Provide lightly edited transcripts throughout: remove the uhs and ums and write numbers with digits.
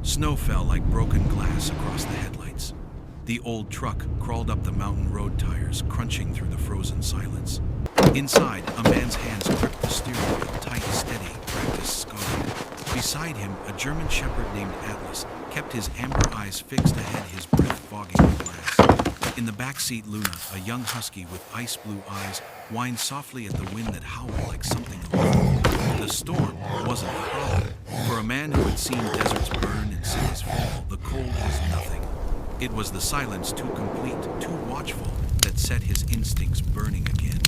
Snow fell like broken glass across the headlights. The old truck crawled up the mountain road tires, crunching through the frozen silence. Inside, a man's hands gripped the steering wheel tight, steady, practiced scarred. Beside him, a German shepherd named Atlas kept his amber eyes fixed ahead, his breath fogging the glass. In the back seat, Luna, a young husky with ice blue eyes, whined softly at the wind that howled like something alive. The storm wasn't a problem. For a man who had seen deserts burn and cities fall, the cold was nothing. It was the silence, too complete, too watchful, that set his instincts burning again.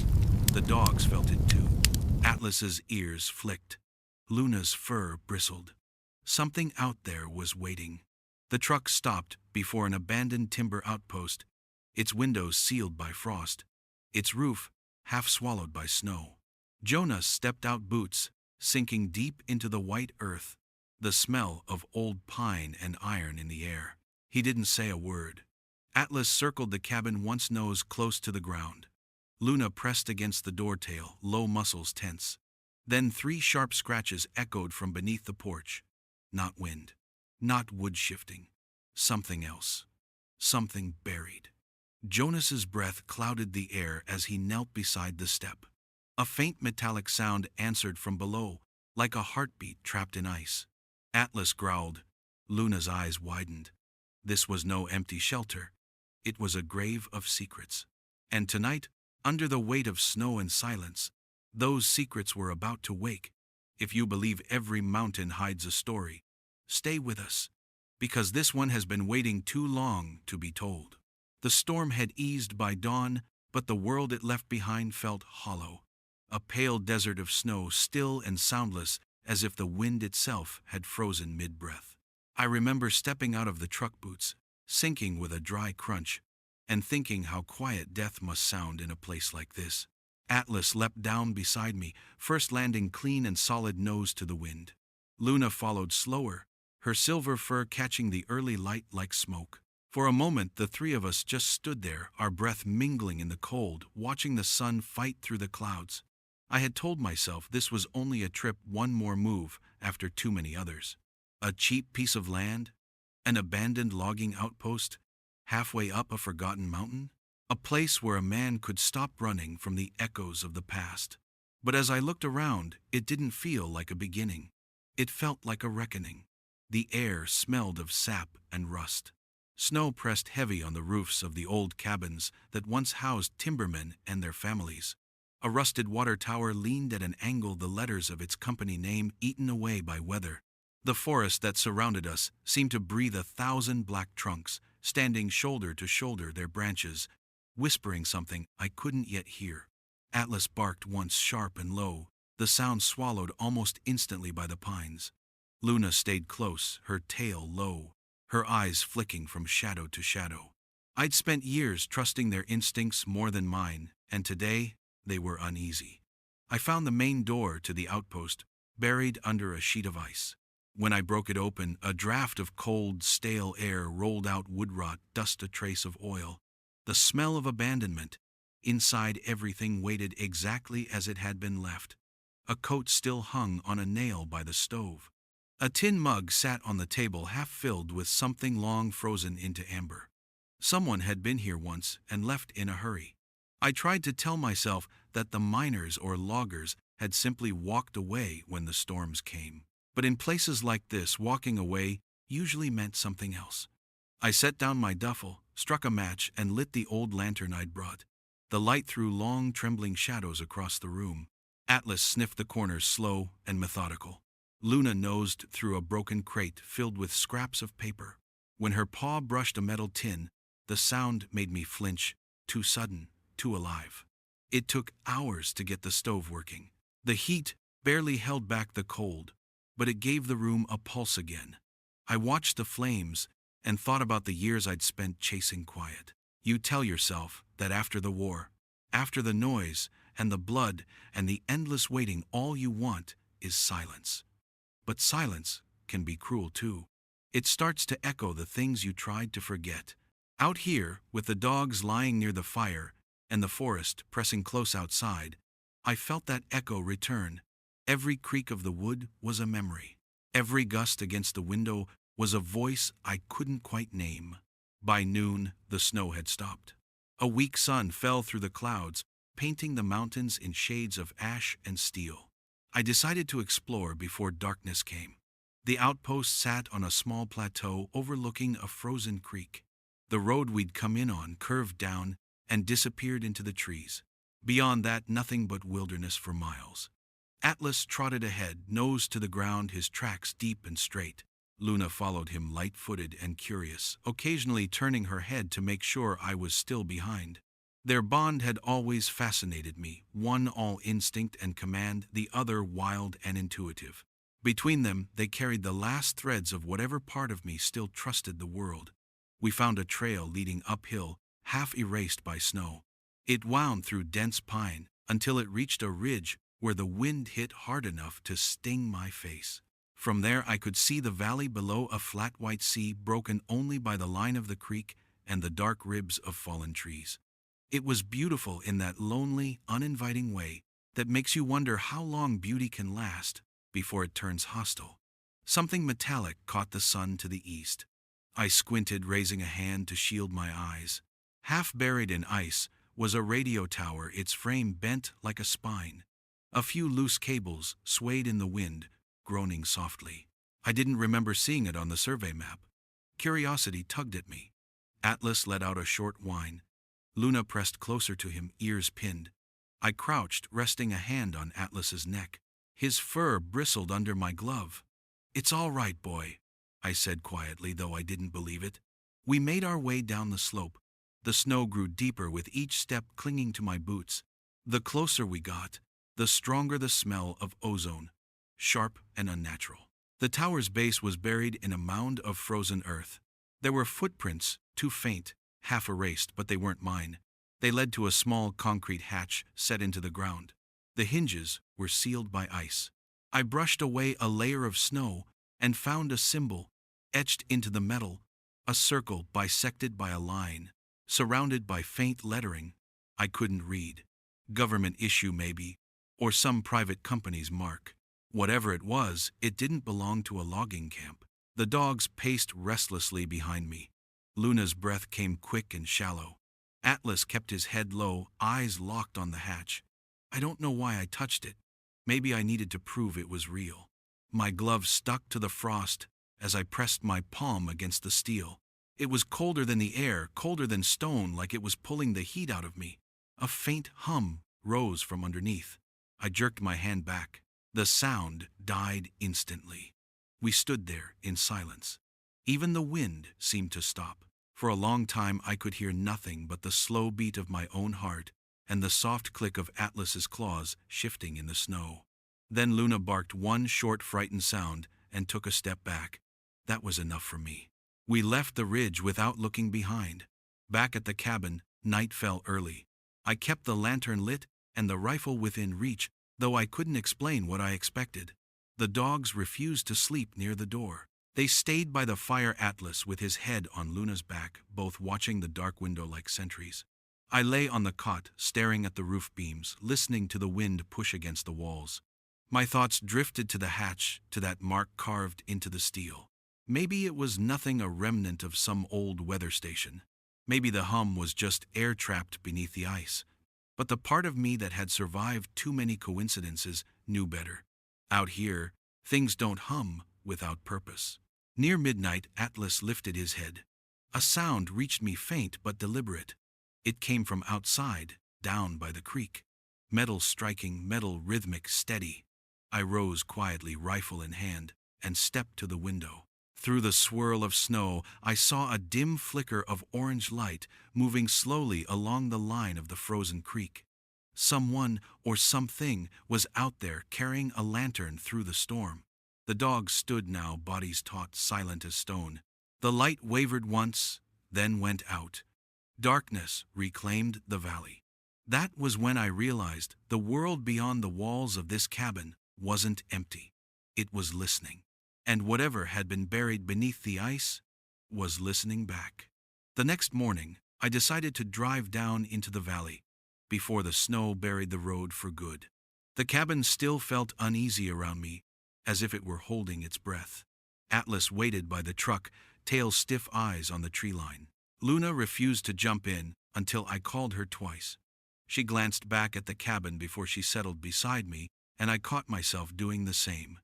The dogs felt it too. Atlas's ears flicked. Luna's fur bristled. Something out there was waiting. The truck stopped before an abandoned timber outpost, its windows sealed by frost, its roof half swallowed by snow. Jonas stepped out, boots sinking deep into the white earth, the smell of old pine and iron in the air. He didn't say a word. Atlas circled the cabin, once nose close to the ground. Luna pressed against the door tail, low muscles tense. Then 3 sharp scratches echoed from beneath the porch. Not wind, not wood shifting. Something else. Something buried. Jonas's breath clouded the air as he knelt beside the step. A faint metallic sound answered from below, like a heartbeat trapped in ice. Atlas growled. Luna's eyes widened. This was no empty shelter. It was a grave of secrets. And tonight, under the weight of snow and silence, those secrets were about to wake. If you believe every mountain hides a story, stay with us, because this one has been waiting too long to be told. The storm had eased by dawn, but the world it left behind felt hollow. A pale desert of snow, still and soundless, as if the wind itself had frozen mid-breath. I remember stepping out of the truck boots, sinking with a dry crunch, and thinking how quiet death must sound in a place like this. Atlas leapt down beside me, first landing clean and solid, nose to the wind. Luna followed slower, her silver fur catching the early light like smoke. For a moment, the 3 of us just stood there, our breath mingling in the cold, watching the sun fight through the clouds. I had told myself this was only a trip, one more move after too many others. A cheap piece of land? An abandoned logging outpost? Halfway up a forgotten mountain? A place where a man could stop running from the echoes of the past. But as I looked around, it didn't feel like a beginning. It felt like a reckoning. The air smelled of sap and rust. Snow pressed heavy on the roofs of the old cabins that once housed timbermen and their families. A rusted water tower leaned at an angle, the letters of its company name eaten away by weather. The forest that surrounded us seemed to breathe 1,000 black trunks, standing shoulder to shoulder, their branches whispering something I couldn't yet hear. Atlas barked once, sharp and low, the sound swallowed almost instantly by the pines. Luna stayed close, her tail low, her eyes flicking from shadow to shadow. I'd spent years trusting their instincts more than mine, and today they were uneasy. I found the main door to the outpost, buried under a sheet of ice. When I broke it open, a draft of cold, stale air rolled out, wood rot, dust, a trace of oil. The smell of abandonment. Inside, everything waited exactly as it had been left. A coat still hung on a nail by the stove. A tin mug sat on the table, half filled with something long frozen into amber. Someone had been here once and left in a hurry. I tried to tell myself that the miners or loggers had simply walked away when the storms came. But in places like this, walking away usually meant something else. I set down my duffel, struck a match, and lit the old lantern I'd brought. The light threw long, trembling shadows across the room. Atlas sniffed the corners, slow and methodical. Luna nosed through a broken crate filled with scraps of paper. When her paw brushed a metal tin, the sound made me flinch, too sudden, too alive. It took hours to get the stove working. The heat barely held back the cold, but it gave the room a pulse again. I watched the flames and thought about the years I'd spent chasing quiet. You tell yourself that after the war, after the noise and the blood and the endless waiting, all you want is silence. But silence can be cruel too. It starts to echo the things you tried to forget. Out here, with the dogs lying near the fire and the forest pressing close outside, I felt that echo return. Every creak of the wood was a memory. Every gust against the window was a voice I couldn't quite name. By noon, the snow had stopped. A weak sun fell through the clouds, painting the mountains in shades of ash and steel. I decided to explore before darkness came. The outpost sat on a small plateau overlooking a frozen creek. The road we'd come in on curved down and disappeared into the trees. Beyond that, nothing but wilderness for miles. Atlas trotted ahead, nose to the ground, his tracks deep and straight. Luna followed him, light-footed and curious, occasionally turning her head to make sure I was still behind. Their bond had always fascinated me, one all instinct and command, the other wild and intuitive. Between them, they carried the last threads of whatever part of me still trusted the world. We found a trail leading uphill, half erased by snow. It wound through dense pine until it reached a ridge where the wind hit hard enough to sting my face. From there I could see the valley below, a flat white sea broken only by the line of the creek and the dark ribs of fallen trees. It was beautiful in that lonely, uninviting way that makes you wonder how long beauty can last before it turns hostile. Something metallic caught the sun to the east. I squinted, raising a hand to shield my eyes. Half buried in ice was a radio tower, its frame bent like a spine. A few loose cables swayed in the wind, groaning softly. I didn't remember seeing it on the survey map. Curiosity tugged at me. Atlas let out a short whine. Luna pressed closer to him, ears pinned. I crouched, resting a hand on Atlas's neck. His fur bristled under my glove. "It's all right, boy," I said quietly, though I didn't believe it. We made our way down the slope. The snow grew deeper with each step, clinging to my boots. The closer we got, the stronger the smell of ozone, sharp and unnatural. The tower's base was buried in a mound of frozen earth. There were footprints, too faint, half erased, but they weren't mine. They led to a small concrete hatch set into the ground. The hinges were sealed by ice. I brushed away a layer of snow and found a symbol etched into the metal, a circle bisected by a line, surrounded by faint lettering I couldn't read. Government issue maybe, or some private company's mark. Whatever it was, it didn't belong to a logging camp. The dogs paced restlessly behind me. Luna's breath came quick and shallow. Atlas kept his head low, eyes locked on the hatch. I don't know why I touched it. Maybe I needed to prove it was real. My glove stuck to the frost as I pressed my palm against the steel. It was colder than the air, colder than stone, like it was pulling the heat out of me. A faint hum rose from underneath. I jerked my hand back. The sound died instantly. We stood there in silence. Even the wind seemed to stop. For a long time I could hear nothing but the slow beat of my own heart and the soft click of Atlas's claws shifting in the snow. Then Luna barked one short, frightened sound and took a step back. That was enough for me. We left the ridge without looking behind. Back at the cabin, night fell early. I kept the lantern lit and the rifle within reach, though I couldn't explain what I expected. The dogs refused to sleep near the door. They stayed by the fire, Atlas with his head on Luna's back, both watching the dark window like sentries. I lay on the cot, staring at the roof beams, listening to the wind push against the walls. My thoughts drifted to the hatch, to that mark carved into the steel. Maybe it was nothing, a remnant of some old weather station. Maybe the hum was just air trapped beneath the ice. But the part of me that had survived too many coincidences knew better. Out here, things don't hum without purpose. Near midnight, Atlas lifted his head. A sound reached me, faint but deliberate. It came from outside, down by the creek. Metal striking, metal rhythmic, steady. I rose quietly, rifle in hand, and stepped to the window. Through the swirl of snow, I saw a dim flicker of orange light moving slowly along the line of the frozen creek. Someone or something was out there carrying a lantern through the storm. The dogs stood now, bodies taut, silent as stone. The light wavered once, then went out. Darkness reclaimed the valley. That was when I realized the world beyond the walls of this cabin wasn't empty. It was listening. And whatever had been buried beneath the ice was listening back. The next morning, I decided to drive down into the valley before the snow buried the road for good. The cabin still felt uneasy around me, as if it were holding its breath. Atlas waited by the truck, tail stiff, eyes on the tree line. Luna refused to jump in until I called her twice. She glanced back at the cabin before she settled beside me, and I caught myself doing the same.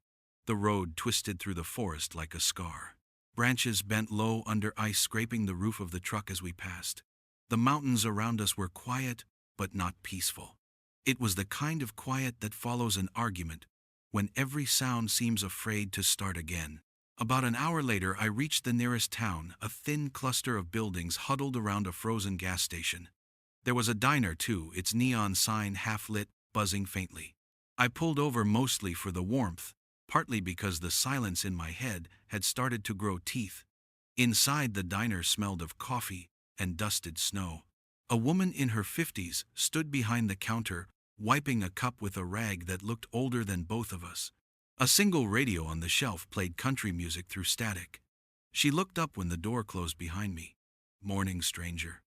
The road twisted through the forest like a scar. Branches bent low under ice, scraping the roof of the truck as we passed. The mountains around us were quiet, but not peaceful. It was the kind of quiet that follows an argument, when every sound seems afraid to start again. About an hour later, I reached the nearest town, a thin cluster of buildings huddled around a frozen gas station. There was a diner, too, its neon sign half-lit, buzzing faintly. I pulled over mostly for the warmth, partly because the silence in my head had started to grow teeth. Inside, the diner smelled of coffee and dusted snow. A woman in her 50s stood behind the counter, wiping a cup with a rag that looked older than both of us. A single radio on the shelf played country music through static. She looked up when the door closed behind me. "Morning, stranger.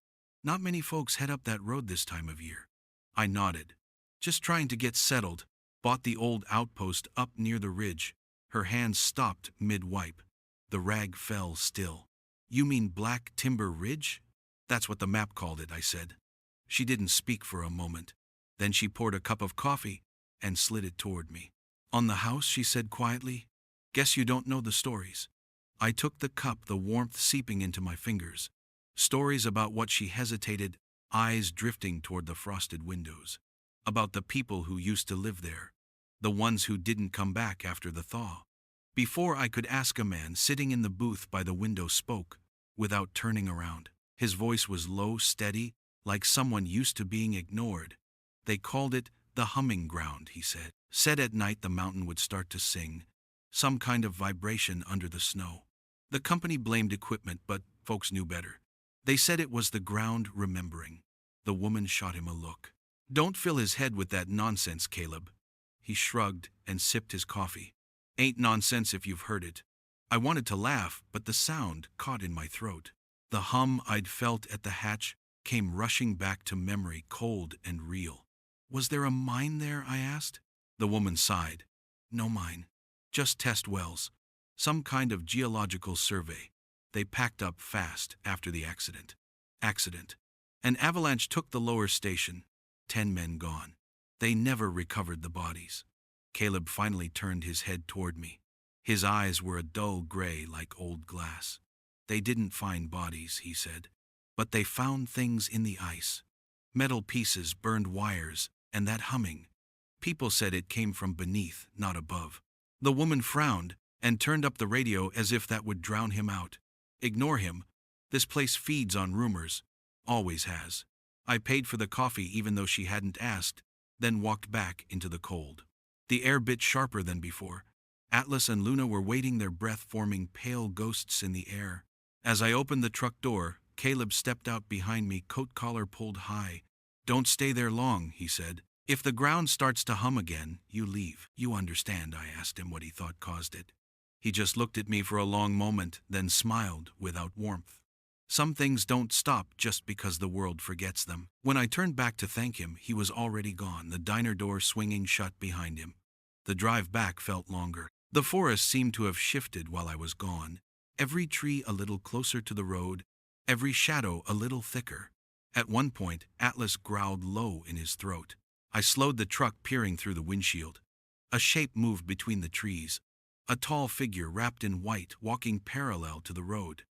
Not many folks head up that road this time of year." I nodded. "Just trying to get settled. Bought the old outpost up near the ridge." Her hands stopped mid-wipe. The rag fell still. "You mean Black Timber Ridge?" "That's what the map called it," I said. She didn't speak for a moment. Then she poured a cup of coffee and slid it toward me. "On the house," she said quietly. "Guess you don't know the stories." I took the cup, the warmth seeping into my fingers. Stories about what? She hesitated, eyes drifting toward the frosted windows. About the people who used to live there. The ones who didn't come back after the thaw. Before I could ask, a man sitting in the booth by the window spoke, without turning around. His voice was low, steady, like someone used to being ignored. "They called it the humming ground," he said. "Said at night the mountain would start to sing, some kind of vibration under the snow. The company blamed equipment, but folks knew better. They said it was the ground remembering." The woman shot him a look. "Don't fill his head with that nonsense, Caleb." He shrugged and sipped his coffee. "Ain't nonsense if you've heard it." I wanted to laugh, but the sound caught in my throat. The hum I'd felt at the hatch came rushing back to memory, cold and real. "Was there a mine there?" I asked. The woman sighed. "No mine. Just test wells. Some kind of geological survey. They packed up fast after the accident." Accident. An avalanche took the lower station. 10 men gone. They never recovered the bodies. Caleb finally turned his head toward me. His eyes were a dull gray like old glass. "They didn't find bodies," he said. "But they found things in the ice. Metal pieces, burned wires, and that humming. People said it came from beneath, not above." The woman frowned and turned up the radio as if that would drown him out. "Ignore him. This place feeds on rumors. Always has." I paid for the coffee even though she hadn't asked, then walked back into the cold. The air bit sharper than before. Atlas and Luna were waiting, their breath forming pale ghosts in the air. As I opened the truck door, Caleb stepped out behind me, coat collar pulled high. "Don't stay there long," he said. "If the ground starts to hum again, you leave." "You understand?" I asked him what he thought caused it. He just looked at me for a long moment, then smiled without warmth. "Some things don't stop just because the world forgets them." When I turned back to thank him, he was already gone, the diner door swinging shut behind him. The drive back felt longer. The forest seemed to have shifted while I was gone. Every tree a little closer to the road, every shadow a little thicker. At one point, Atlas growled low in his throat. I slowed the truck, peering through the windshield. A shape moved between the trees. A tall figure wrapped in white, walking parallel to the road.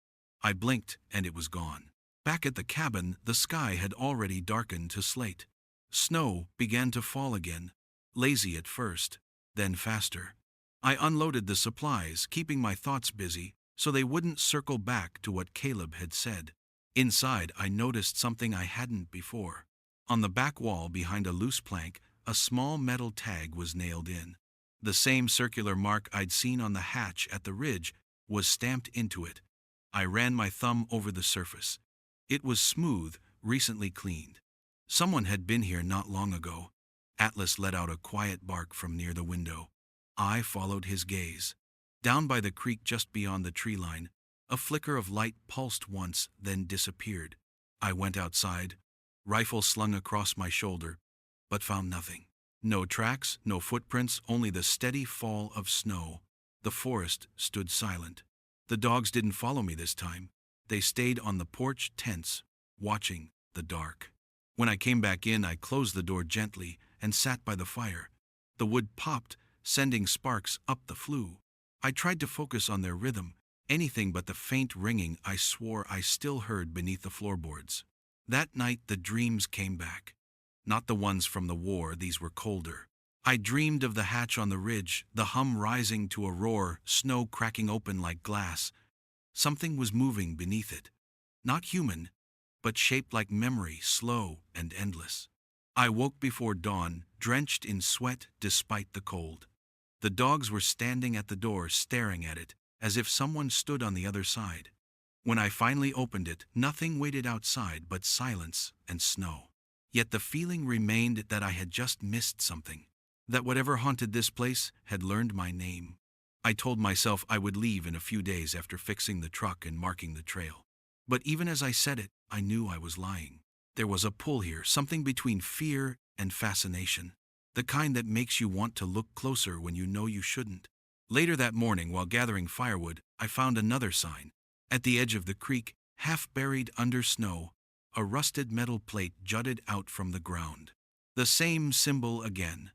I blinked, and it was gone. Back at the cabin, the sky had already darkened to slate. Snow began to fall again, lazy at first, then faster. I unloaded the supplies, keeping my thoughts busy, so they wouldn't circle back to what Caleb had said. Inside, I noticed something I hadn't before. On the back wall behind a loose plank, a small metal tag was nailed in. The same circular mark I'd seen on the hatch at the ridge was stamped into it. I ran my thumb over the surface. It was smooth, recently cleaned. Someone had been here not long ago. Atlas let out a quiet bark from near the window. I followed his gaze. Down by the creek just beyond the tree line, a flicker of light pulsed once, then disappeared. I went outside, rifle slung across my shoulder, but found nothing. No tracks, no footprints, only the steady fall of snow. The forest stood silent. The dogs didn't follow me this time. They stayed on the porch, tense, watching the dark. When I came back in, I closed the door gently and sat by the fire. The wood popped, sending sparks up the flue. I tried to focus on their rhythm, anything but the faint ringing I swore I still heard beneath the floorboards. That night the dreams came back. Not the ones from the war, these were colder. I dreamed of the hatch on the ridge, the hum rising to a roar, snow cracking open like glass. Something was moving beneath it. Not human, but shaped like memory, slow and endless. I woke before dawn, drenched in sweat despite the cold. The dogs were standing at the door, staring at it, as if someone stood on the other side. When I finally opened it, nothing waited outside but silence and snow. Yet the feeling remained that I had just missed something. That whatever haunted this place had learned my name. I told myself I would leave in a few days after fixing the truck and marking the trail. But even as I said it, I knew I was lying. There was a pull here, something between fear and fascination. The kind that makes you want to look closer when you know you shouldn't. Later that morning, while gathering firewood, I found another sign. At the edge of the creek, half buried under snow, a rusted metal plate jutted out from the ground. The same symbol again.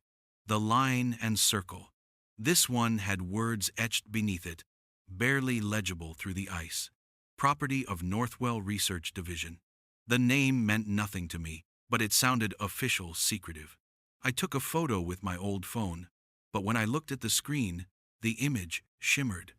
The line and circle. This one had words etched beneath it, barely legible through the ice. Property of Northwell Research Division. The name meant nothing to me, but it sounded official, secretive. I took a photo with my old phone, but when I looked at the screen, the image shimmered.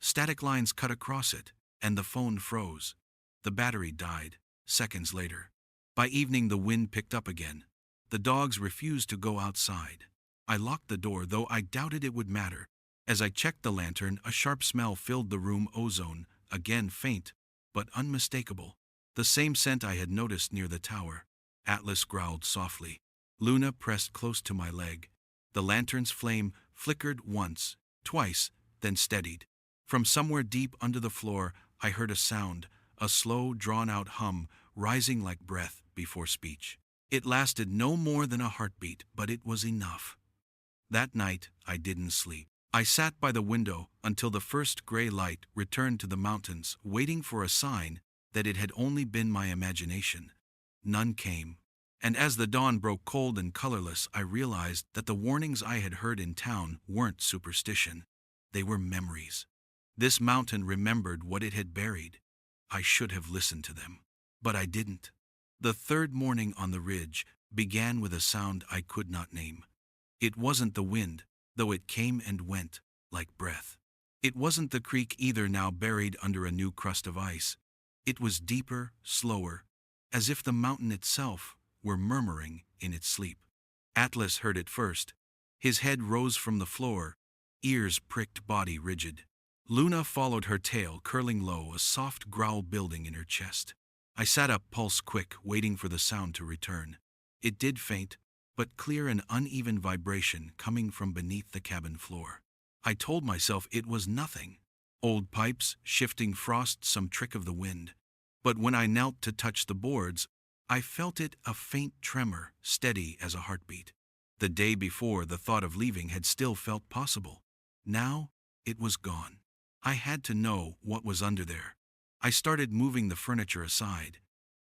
Static lines cut across it, and the phone froze. The battery died, seconds later. By evening, the wind picked up again. The dogs refused to go outside. I locked the door, though I doubted it would matter. As I checked the lantern, a sharp smell filled the room, ozone, again faint, but unmistakable. The same scent I had noticed near the tower. Atlas growled softly. Luna pressed close to my leg. The lantern's flame flickered once, twice, then steadied. From somewhere deep under the floor, I heard a sound, a slow, drawn-out hum, rising like breath before speech. It lasted no more than a heartbeat, but it was enough. That night, I didn't sleep. I sat by the window until the first gray light returned to the mountains, waiting for a sign that it had only been my imagination. None came. And as the dawn broke cold and colorless, I realized that the warnings I had heard in town weren't superstition. They were memories. This mountain remembered what it had buried. I should have listened to them. But I didn't. The third morning on the ridge began with a sound I could not name. It wasn't the wind, though it came and went, like breath. It wasn't the creek either, now buried under a new crust of ice. It was deeper, slower, as if the mountain itself were murmuring in its sleep. Atlas heard it first. His head rose from the floor, ears pricked, body rigid. Luna followed her tail, curling low, a soft growl building in her chest. I sat up, pulse quick, waiting for the sound to return. It did faint, but clear, an uneven vibration coming from beneath the cabin floor. I told myself it was nothing. Old pipes, shifting frost, some trick of the wind. But when I knelt to touch the boards, I felt it, a faint tremor, steady as a heartbeat. The day before, the thought of leaving had still felt possible. Now, it was gone. I had to know what was under there. I started moving the furniture aside.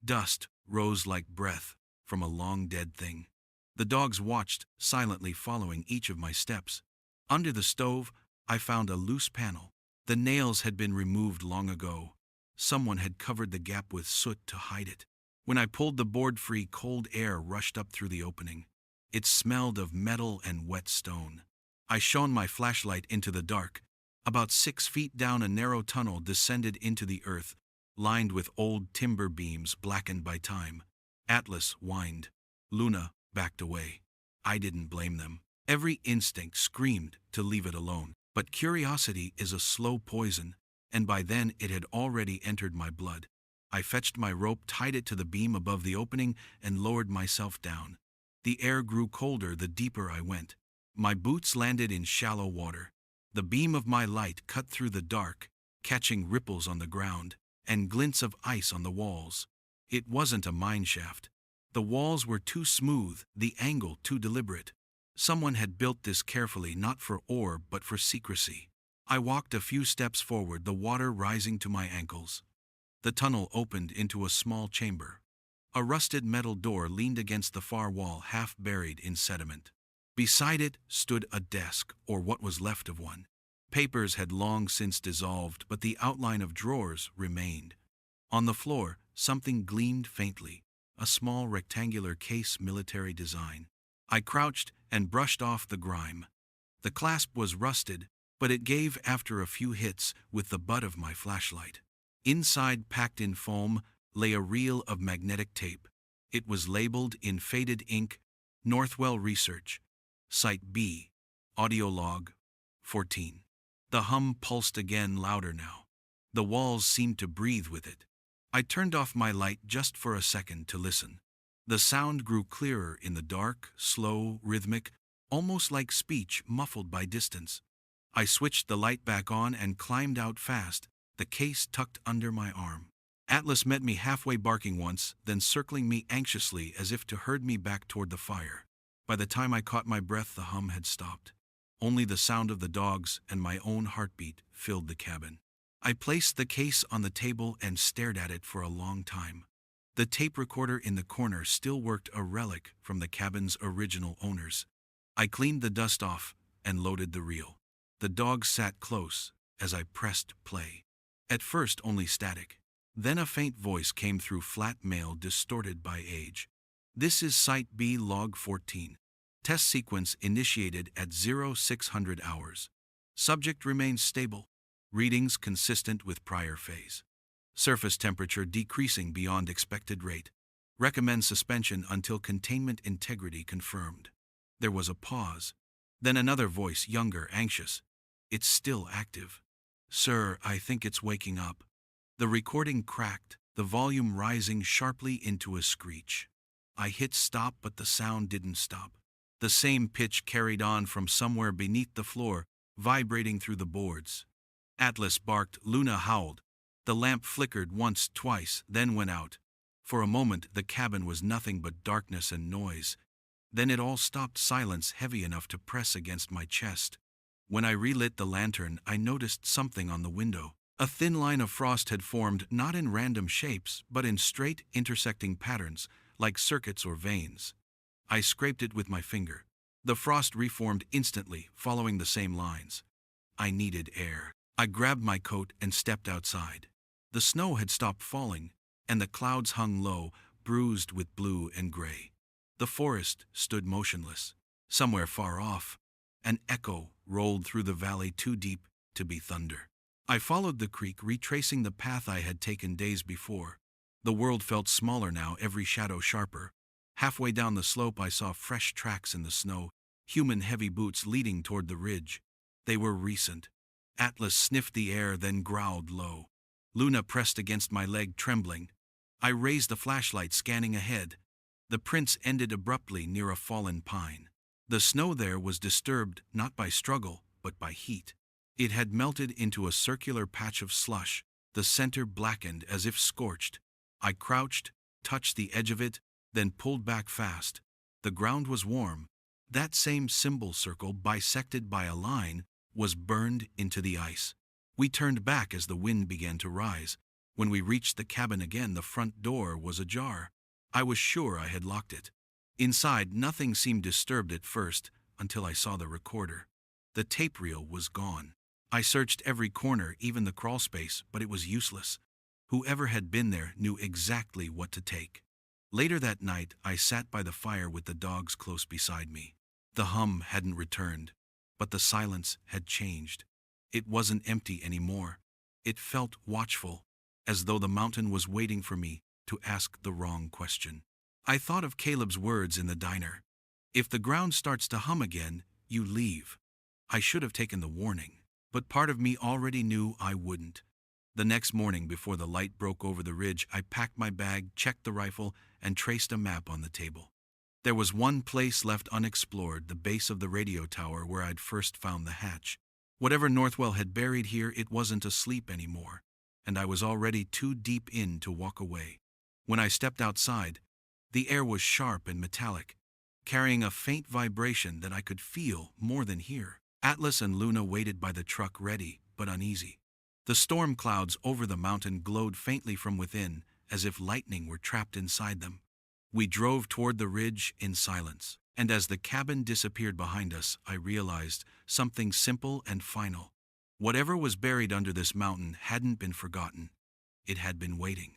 Dust rose like breath from a long dead thing. The dogs watched, silently following each of my steps. Under the stove, I found a loose panel. The nails had been removed long ago. Someone had covered the gap with soot to hide it. When I pulled the board free, cold air rushed up through the opening. It smelled of metal and wet stone. I shone my flashlight into the dark. About 6 feet down, a narrow tunnel descended into the earth, lined with old timber beams blackened by time. Atlas whined. Luna backed away. I didn't blame them. Every instinct screamed to leave it alone. But curiosity is a slow poison, and by then it had already entered my blood. I fetched my rope, tied it to the beam above the opening, and lowered myself down. The air grew colder the deeper I went. My boots landed in shallow water. The beam of my light cut through the dark, catching ripples on the ground and glints of ice on the walls. It wasn't a mine shaft. The walls were too smooth, the angle too deliberate. Someone had built this carefully, not for ore but for secrecy. I walked a few steps forward, the water rising to my ankles. The tunnel opened into a small chamber. A rusted metal door leaned against the far wall, half buried in sediment. Beside it stood a desk, or what was left of one. Papers had long since dissolved, but the outline of drawers remained. On the floor, something gleamed faintly, a small rectangular case, military design. I crouched and brushed off the grime. The clasp was rusted, but it gave after a few hits with the butt of my flashlight. Inside, packed in foam, lay a reel of magnetic tape. It was labeled in faded ink, Northwell Research, Site B, Audio Log 14. The hum pulsed again, louder now. The walls seemed to breathe with it. I turned off my light just for a second to listen. The sound grew clearer in the dark, slow, rhythmic, almost like speech muffled by distance. I switched the light back on and climbed out fast, the case tucked under my arm. Atlas met me halfway, barking once, then circling me anxiously as if to herd me back toward the fire. By the time I caught my breath, the hum had stopped. Only the sound of the dogs and my own heartbeat filled the cabin. I placed the case on the table and stared at it for a long time. The tape recorder in the corner still worked, a relic from the cabin's original owners. I cleaned the dust off and loaded the reel. The dogs sat close as I pressed play. At first only static. Then a faint voice came through, flat male, distorted by age. This is Site B, Log 14. Test sequence initiated at 0600 hours. Subject remains stable. Readings consistent with prior phase. Surface temperature decreasing beyond expected rate. Recommend suspension until containment integrity confirmed. There was a pause. Then another voice, younger, anxious. It's still active. Sir, I think it's waking up. The recording cracked, the volume rising sharply into a screech. I hit stop, but the sound didn't stop. The same pitch carried on from somewhere beneath the floor, vibrating through the boards. Atlas barked, Luna howled. The lamp flickered once, twice, then went out. For a moment, the cabin was nothing but darkness and noise. Then it all stopped, silence heavy enough to press against my chest. When I relit the lantern, I noticed something on the window. A thin line of frost had formed, not in random shapes, but in straight, intersecting patterns, like circuits or veins. I scraped it with my finger. The frost reformed instantly, following the same lines. I needed air. I grabbed my coat and stepped outside. The snow had stopped falling, and the clouds hung low, bruised with blue and gray. The forest stood motionless. Somewhere far off, an echo rolled through the valley, too deep to be thunder. I followed the creek, retracing the path I had taken days before. The world felt smaller now, every shadow sharper. Halfway down the slope, I saw fresh tracks in the snow, human heavy boots leading toward the ridge. They were recent. Atlas sniffed the air, then growled low. Luna pressed against my leg, trembling. I raised the flashlight, scanning ahead. The prints ended abruptly near a fallen pine. The snow there was disturbed not by struggle, but by heat. It had melted into a circular patch of slush, the center blackened as if scorched. I crouched, touched the edge of it, then pulled back fast. The ground was warm. That same symbol circle, bisected by a line, was burned into the ice. We turned back as the wind began to rise. When we reached the cabin again, the front door was ajar. I was sure I had locked it. Inside, nothing seemed disturbed at first, until I saw the recorder. The tape reel was gone. I searched every corner, even the crawl space, but it was useless. Whoever had been there knew exactly what to take. Later that night, I sat by the fire with the dogs close beside me. The hum hadn't returned, but the silence had changed. It wasn't empty anymore. It felt watchful, as though the mountain was waiting for me to ask the wrong question. I thought of Caleb's words in the diner. If the ground starts to hum again, you leave. I should have taken the warning, but part of me already knew I wouldn't. The next morning, before the light broke over the ridge, I packed my bag, checked the rifle, and traced a map on the table. There was one place left unexplored, the base of the radio tower where I'd first found the hatch. Whatever Northwell had buried here, it wasn't asleep anymore, and I was already too deep in to walk away. When I stepped outside, the air was sharp and metallic, carrying a faint vibration that I could feel more than hear. Atlas and Luna waited by the truck, ready but uneasy. The storm clouds over the mountain glowed faintly from within, as if lightning were trapped inside them. We drove toward the ridge in silence, and as the cabin disappeared behind us, I realized something simple and final. Whatever was buried under this mountain hadn't been forgotten. It had been waiting.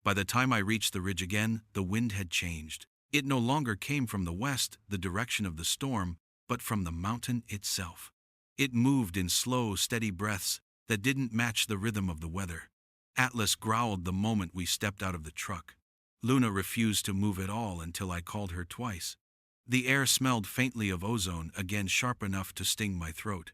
By the time I reached the ridge again, the wind had changed. It no longer came from the west, the direction of the storm, but from the mountain itself. It moved in slow, steady breaths that didn't match the rhythm of the weather. Atlas growled the moment we stepped out of the truck. Luna refused to move at all until I called her twice. The air smelled faintly of ozone, again sharp enough to sting my throat.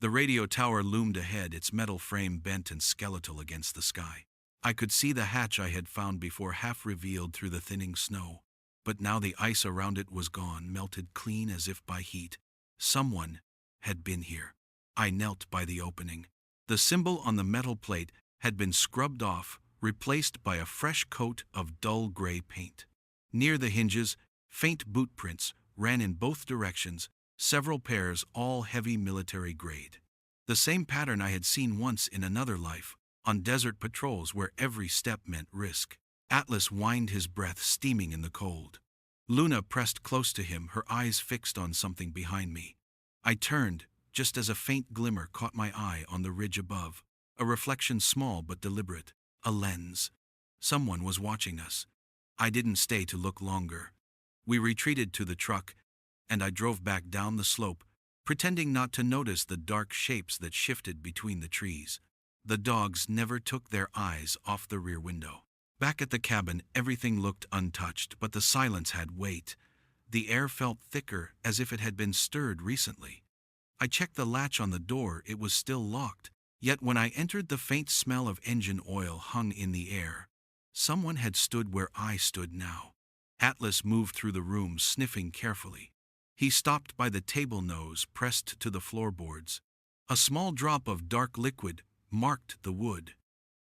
The radio tower loomed ahead, its metal frame bent and skeletal against the sky. I could see the hatch I had found before, half revealed through the thinning snow. But now the ice around it was gone, melted clean as if by heat. Someone had been here. I knelt by the opening. The symbol on the metal plate had been scrubbed off, replaced by a fresh coat of dull gray paint. Near the hinges, faint boot prints ran in both directions, several pairs, all heavy military grade. The same pattern I had seen once in another life, on desert patrols where every step meant risk. Atlas whined, his breath steaming in the cold. Luna pressed close to him, her eyes fixed on something behind me. I turned, just as a faint glimmer caught my eye on the ridge above. A reflection, small but deliberate. A lens. Someone was watching us. I didn't stay to look longer. We retreated to the truck, and I drove back down the slope, pretending not to notice the dark shapes that shifted between the trees. The dogs never took their eyes off the rear window. Back at the cabin, everything looked untouched, but the silence had weight. The air felt thicker, as if it had been stirred recently. I checked the latch on the door. It was still locked. Yet when I entered, the faint smell of engine oil hung in the air. Someone had stood where I stood now. Atlas moved through the room, sniffing carefully. He stopped by the table, nose pressed to the floorboards. A small drop of dark liquid marked the wood.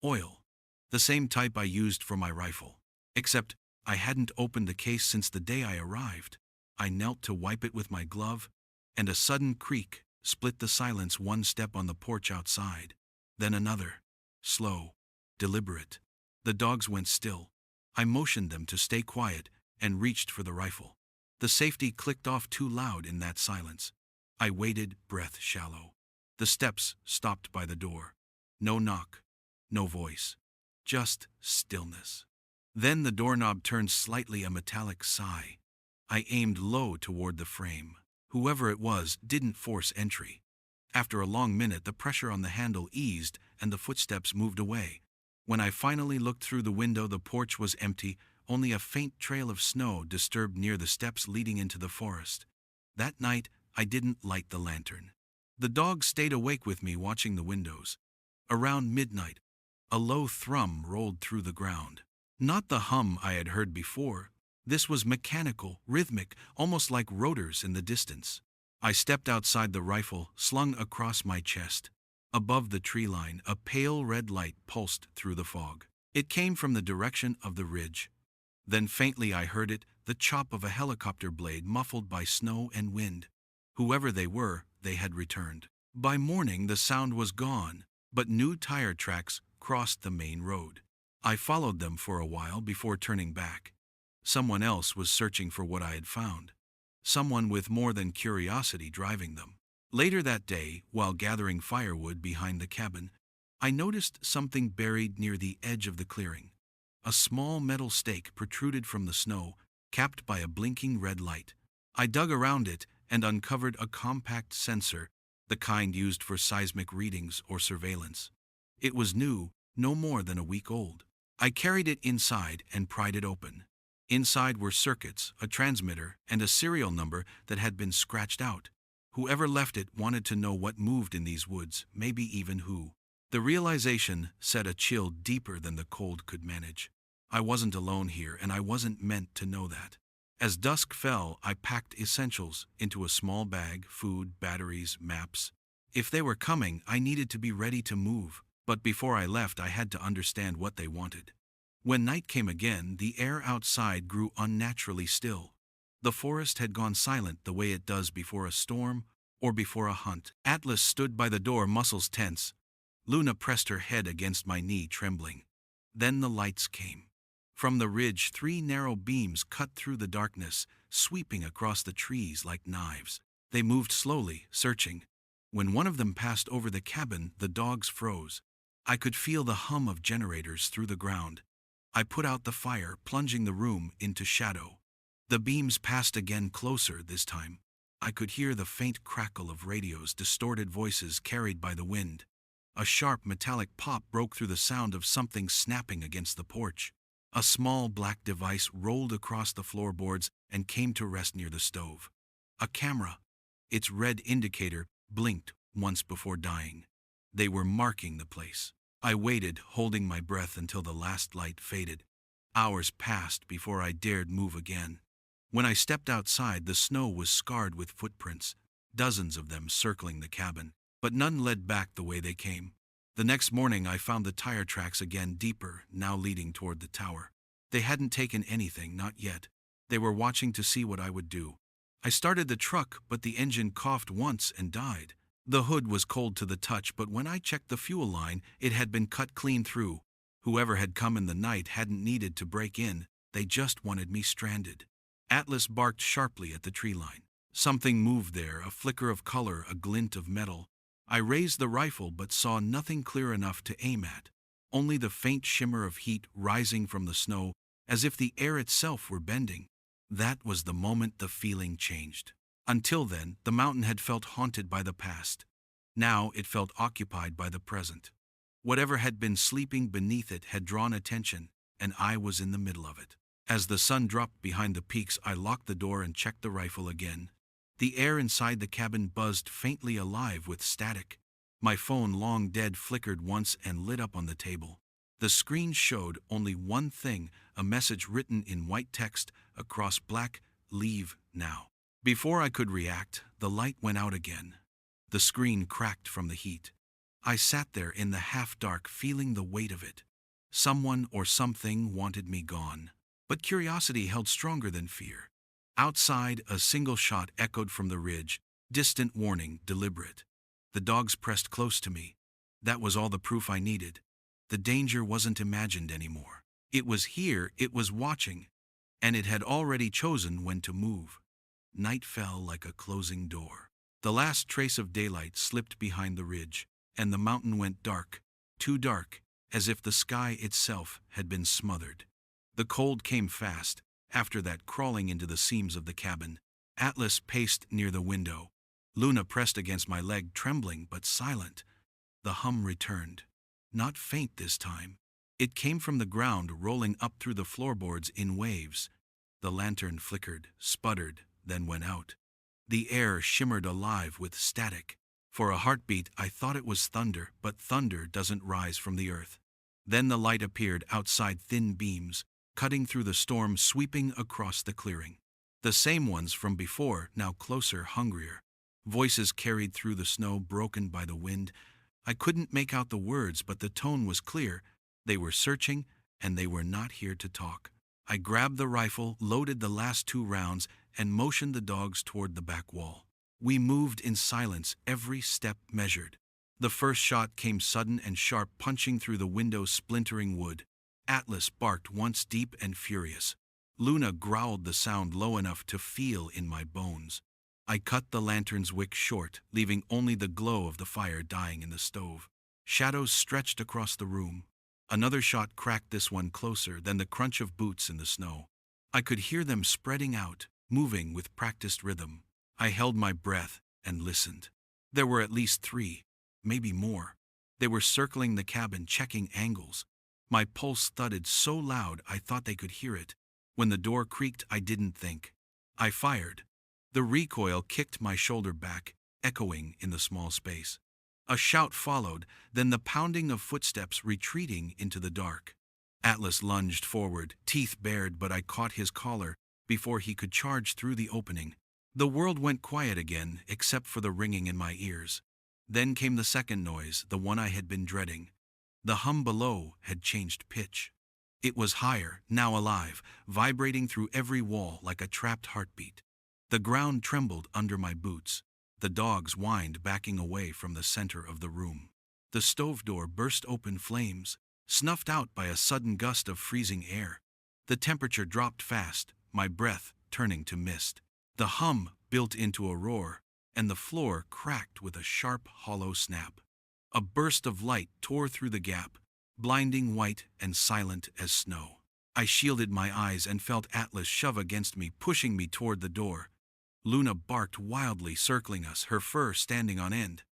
Oil. The same type I used for my rifle. Except I hadn't opened the case since the day I arrived. I knelt to wipe it with my glove, and a sudden creak split the silence. One step on the porch outside, then another. Slow, deliberate. The dogs went still. I motioned them to stay quiet and reached for the rifle. The safety clicked off too loud in that silence. I waited, breath shallow. The steps stopped by the door. No knock, no voice. Just stillness. Then the doorknob turned slightly, a metallic sigh. I aimed low toward the frame. Whoever it was didn't force entry. After a long minute, the pressure on the handle eased and the footsteps moved away. When I finally looked through the window, the porch was empty, only a faint trail of snow disturbed near the steps leading into the forest. That night, I didn't light the lantern. The dogs stayed awake with me, watching the windows. Around midnight, a low thrum rolled through the ground. Not the hum I had heard before. This was mechanical, rhythmic, almost like rotors in the distance. I stepped outside, the rifle slung across my chest. Above the tree line, a pale red light pulsed through the fog. It came from the direction of the ridge. Then faintly I heard it, the chop of a helicopter blade muffled by snow and wind. Whoever they were, they had returned. By morning the sound was gone, but new tire tracks crossed the main road. I followed them for a while before turning back. Someone else was searching for what I had found. Someone with more than curiosity driving them. Later that day, while gathering firewood behind the cabin, I noticed something buried near the edge of the clearing. A small metal stake protruded from the snow, capped by a blinking red light. I dug around it and uncovered a compact sensor, the kind used for seismic readings or surveillance. It was new, no more than a week old. I carried it inside and pried it open. Inside were circuits, a transmitter, and a serial number that had been scratched out. Whoever left it wanted to know what moved in these woods, maybe even who. The realization set a chill deeper than the cold could manage. I wasn't alone here, and I wasn't meant to know that. As dusk fell, I packed essentials into a small bag: food, batteries, maps. If they were coming, I needed to be ready to move. But before I left, I had to understand what they wanted. When night came again, the air outside grew unnaturally still. The forest had gone silent, the way it does before a storm or before a hunt. Atlas stood by the door, muscles tense. Luna pressed her head against my knee, trembling. Then the lights came. From the ridge, 3 narrow beams cut through the darkness, sweeping across the trees like knives. They moved slowly, searching. When one of them passed over the cabin, the dogs froze. I could feel the hum of generators through the ground. I put out the fire, plunging the room into shadow. The beams passed again, closer this time. I could hear the faint crackle of radios, distorted voices carried by the wind. A sharp metallic pop broke through the sound of something snapping against the porch. A small black device rolled across the floorboards and came to rest near the stove. A camera. Its red indicator blinked once before dying. They were marking the place. I waited, holding my breath until the last light faded. Hours passed before I dared move again. When I stepped outside, the snow was scarred with footprints, dozens of them circling the cabin, but none led back the way they came. The next morning I found the tire tracks again, deeper, now leading toward the tower. They hadn't taken anything, not yet. They were watching to see what I would do. I started the truck, but the engine coughed once and died. The hood was cold to the touch, but when I checked the fuel line, it had been cut clean through. Whoever had come in the night hadn't needed to break in, they just wanted me stranded. Atlas barked sharply at the tree line. Something moved there, a flicker of color, a glint of metal. I raised the rifle but saw nothing clear enough to aim at. Only the faint shimmer of heat rising from the snow, as if the air itself were bending. That was the moment the feeling changed. Until then, the mountain had felt haunted by the past. Now it felt occupied by the present. Whatever had been sleeping beneath it had drawn attention, and I was in the middle of it. As the sun dropped behind the peaks, I locked the door and checked the rifle again. The air inside the cabin buzzed, faintly alive with static. My phone, long dead, flickered once and lit up on the table. The screen showed only one thing, a message written in white text across black: "Leave now." Before I could react, the light went out again. The screen cracked from the heat. I sat there in the half-dark, feeling the weight of it. Someone or something wanted me gone. But curiosity held stronger than fear. Outside, a single shot echoed from the ridge, distant warning, deliberate. The dogs pressed close to me. That was all the proof I needed. The danger wasn't imagined anymore. It was here, it was watching, and it had already chosen when to move. Night fell like a closing door. The last trace of daylight slipped behind the ridge, and the mountain went dark, too dark, as if the sky itself had been smothered. The cold came fast, after that, crawling into the seams of the cabin. Atlas paced near the window. Luna pressed against my leg, trembling but silent. The hum returned. Not faint this time. It came from the ground, rolling up through the floorboards in waves. The lantern flickered, sputtered, then went out. The air shimmered alive with static. For a heartbeat, I thought it was thunder, but thunder doesn't rise from the earth. Then the light appeared outside, thin beams, cutting through the storm, sweeping across the clearing. The same ones from before, now closer, hungrier. Voices carried through the snow, broken by the wind. I couldn't make out the words, but the tone was clear. They were searching, and they were not here to talk. I grabbed the rifle, loaded the last 2 rounds, and motioned the dogs toward the back wall. We moved in silence, every step measured. The first shot came sudden and sharp, punching through the window, splintering wood. Atlas barked once, deep and furious. Luna growled, the sound low enough to feel in my bones. I cut the lantern's wick short, leaving only the glow of the fire dying in the stove. Shadows stretched across the room. Another shot cracked, this one closer, then the crunch of boots in the snow. I could hear them spreading out, moving with practiced rhythm. I held my breath and listened. There were at least 3, maybe more. They were circling the cabin, checking angles. My pulse thudded so loud I thought they could hear it. When the door creaked, I didn't think. I fired. The recoil kicked my shoulder back, echoing in the small space. A shout followed, then the pounding of footsteps retreating into the dark. Atlas lunged forward, teeth bared, but I caught his collar before he could charge through the opening. The world went quiet again, except for the ringing in my ears. Then came the second noise, the one I had been dreading. The hum below had changed pitch. It was higher, now alive, vibrating through every wall like a trapped heartbeat. The ground trembled under my boots. The dogs whined, backing away from the center of the room. The stove door burst open, flames, snuffed out by a sudden gust of freezing air. The temperature dropped fast, my breath turning to mist. The hum built into a roar, and the floor cracked with a sharp, hollow snap. A burst of light tore through the gap, blinding white and silent as snow. I shielded my eyes and felt Atlas shove against me, pushing me toward the door. Luna barked wildly, circling us, her fur standing on end.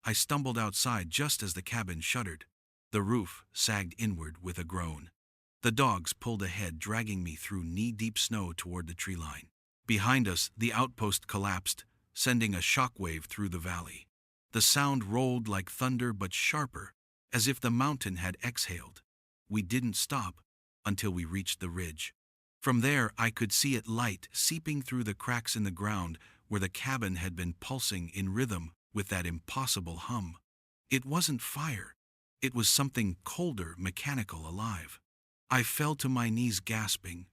I stumbled outside just as the cabin shuddered. The roof sagged inward with a groan. The dogs pulled ahead, dragging me through knee-deep snow toward the tree line. Behind us, the outpost collapsed, sending a shockwave through the valley. The sound rolled like thunder, but sharper, as if the mountain had exhaled. We didn't stop until we reached the ridge. From there, I could see it, light seeping through the cracks in the ground where the cabin had been pulsing in rhythm with that impossible hum. It wasn't fire. It was something colder, mechanical, alive. I fell to my knees, gasping,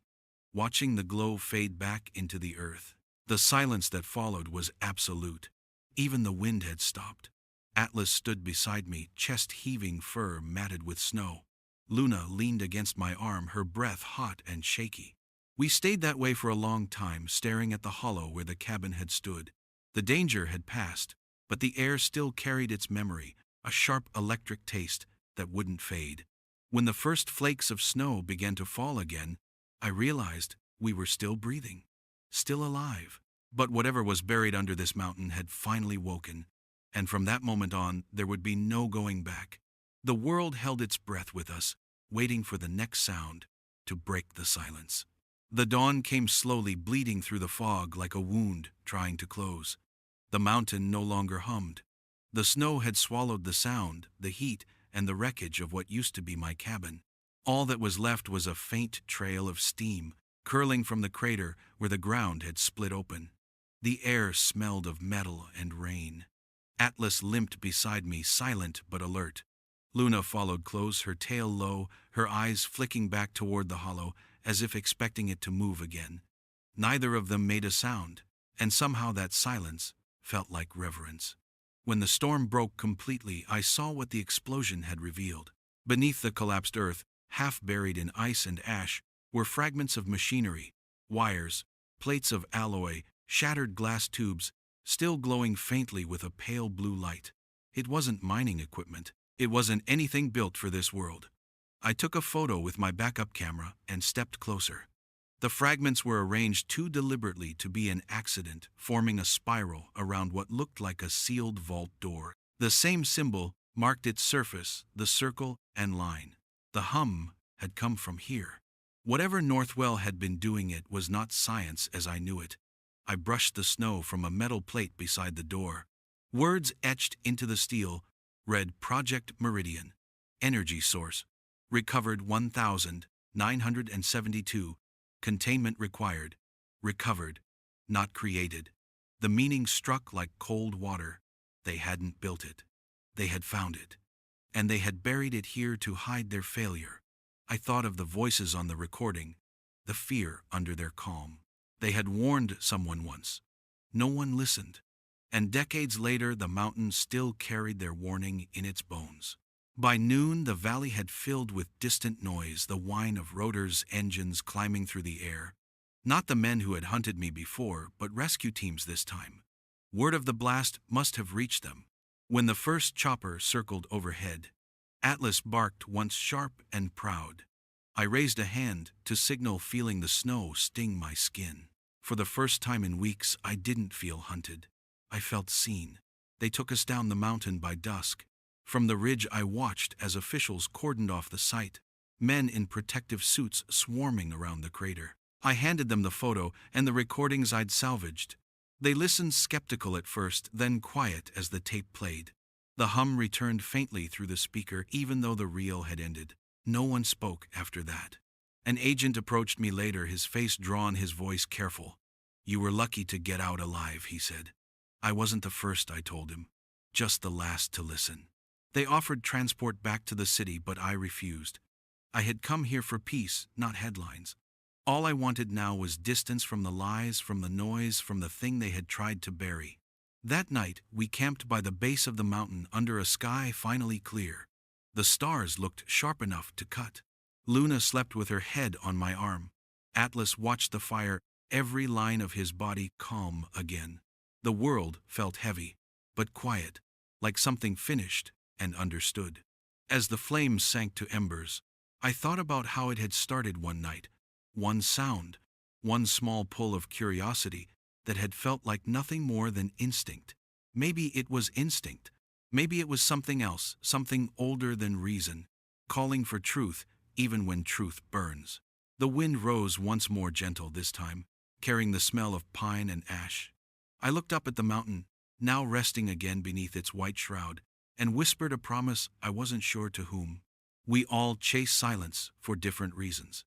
watching the glow fade back into the earth. The silence that followed was absolute. Even the wind had stopped. Atlas stood beside me, chest heaving, fur matted with snow. Luna leaned against my arm, her breath hot and shaky. We stayed that way for a long time, staring at the hollow where the cabin had stood. The danger had passed, but the air still carried its memory, a sharp electric taste that wouldn't fade. When the first flakes of snow began to fall again, I realized we were still breathing, still alive. But whatever was buried under this mountain had finally woken, and from that moment on, there would be no going back. The world held its breath with us, waiting for the next sound to break the silence. The dawn came slowly, bleeding through the fog like a wound trying to close. The mountain no longer hummed. The snow had swallowed the sound, the heat, and the wreckage of what used to be my cabin. All that was left was a faint trail of steam, curling from the crater where the ground had split open. The air smelled of metal and rain. Atlas limped beside me, silent but alert. Luna followed close, her tail low, her eyes flicking back toward the hollow, as if expecting it to move again. Neither of them made a sound, and somehow that silence felt like reverence. When the storm broke completely, I saw what the explosion had revealed. Beneath the collapsed earth, half buried in ice and ash, were fragments of machinery, wires, plates of alloy, shattered glass tubes, still glowing faintly with a pale blue light. It wasn't mining equipment. It wasn't anything built for this world. I took a photo with my backup camera and stepped closer. The fragments were arranged too deliberately to be an accident, forming a spiral around what looked like a sealed vault door. The same symbol marked its surface, the circle and line. The hum had come from here. Whatever Northwell had been doing, it was not science as I knew it. I brushed the snow from a metal plate beside the door. Words etched into the steel read Project Meridian, Energy Source, Recovered 1972, Containment Required, Recovered, Not Created. The meaning struck like cold water. They hadn't built it. They had found it. And they had buried it here to hide their failure. I thought of the voices on the recording, the fear under their calm. They had warned someone once. No one listened. And decades later, the mountain still carried their warning in its bones. By noon, the valley had filled with distant noise, the whine of rotors, engines climbing through the air. Not the men who had hunted me before, but rescue teams this time. Word of the blast must have reached them. When the first chopper circled overhead, Atlas barked once, sharp and proud. I raised a hand to signal, feeling the snow sting my skin. For the first time in weeks, I didn't feel hunted. I felt seen. They took us down the mountain by dusk. From the ridge, I watched as officials cordoned off the site, men in protective suits swarming around the crater. I handed them the photo and the recordings I'd salvaged. They listened, skeptical at first, then quiet as the tape played. The hum returned faintly through the speaker, even though the reel had ended. No one spoke after that. An agent approached me later, his face drawn, his voice careful. "You were lucky to get out alive," he said. "I wasn't the first," I told him. "Just the last to listen." They offered transport back to the city, but I refused. I had come here for peace, not headlines. All I wanted now was distance from the lies, from the noise, from the thing they had tried to bury. That night, we camped by the base of the mountain under a sky finally clear. The stars looked sharp enough to cut. Luna slept with her head on my arm. Atlas watched the fire, every line of his body calm again. The world felt heavy, but quiet, like something finished and understood. As the flames sank to embers, I thought about how it had started one night. One sound, one small pull of curiosity that had felt like nothing more than instinct. Maybe it was instinct. Maybe it was something else, something older than reason, calling for truth even when truth burns. The wind rose once more, gentle this time, carrying the smell of pine and ash. I looked up at the mountain, now resting again beneath its white shroud, and whispered a promise I wasn't sure to whom. We all chase silence for different reasons.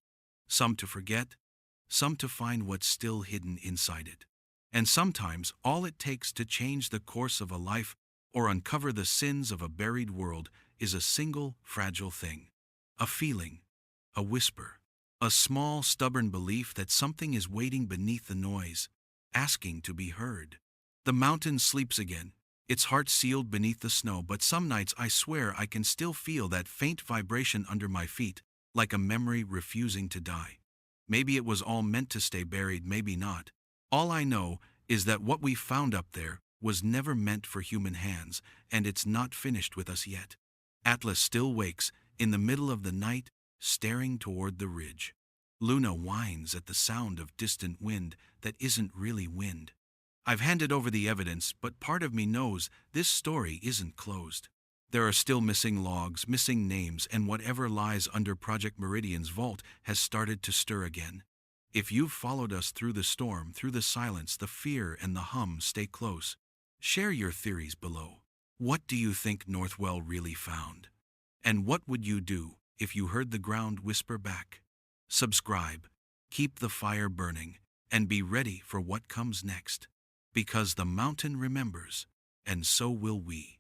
Some to forget, some to find what's still hidden inside it. And sometimes all it takes to change the course of a life or uncover the sins of a buried world is a single fragile thing. A feeling, a whisper, a small stubborn belief that something is waiting beneath the noise, asking to be heard. The mountain sleeps again, its heart sealed beneath the snow, but some nights I swear I can still feel that faint vibration under my feet, like a memory refusing to die. Maybe it was all meant to stay buried, maybe not. All I know is that what we found up there was never meant for human hands, and it's not finished with us yet. Atlas still wakes, in the middle of the night, staring toward the ridge. Luna whines at the sound of distant wind that isn't really wind. I've handed over the evidence, but part of me knows this story isn't closed. There are still missing logs, missing names, and whatever lies under Project Meridian's vault has started to stir again. If you've followed us through the storm, through the silence, the fear, and the hum, stay close. Share your theories below. What do you think Northwell really found? And what would you do if you heard the ground whisper back? Subscribe, keep the fire burning, and be ready for what comes next. Because the mountain remembers, and so will we.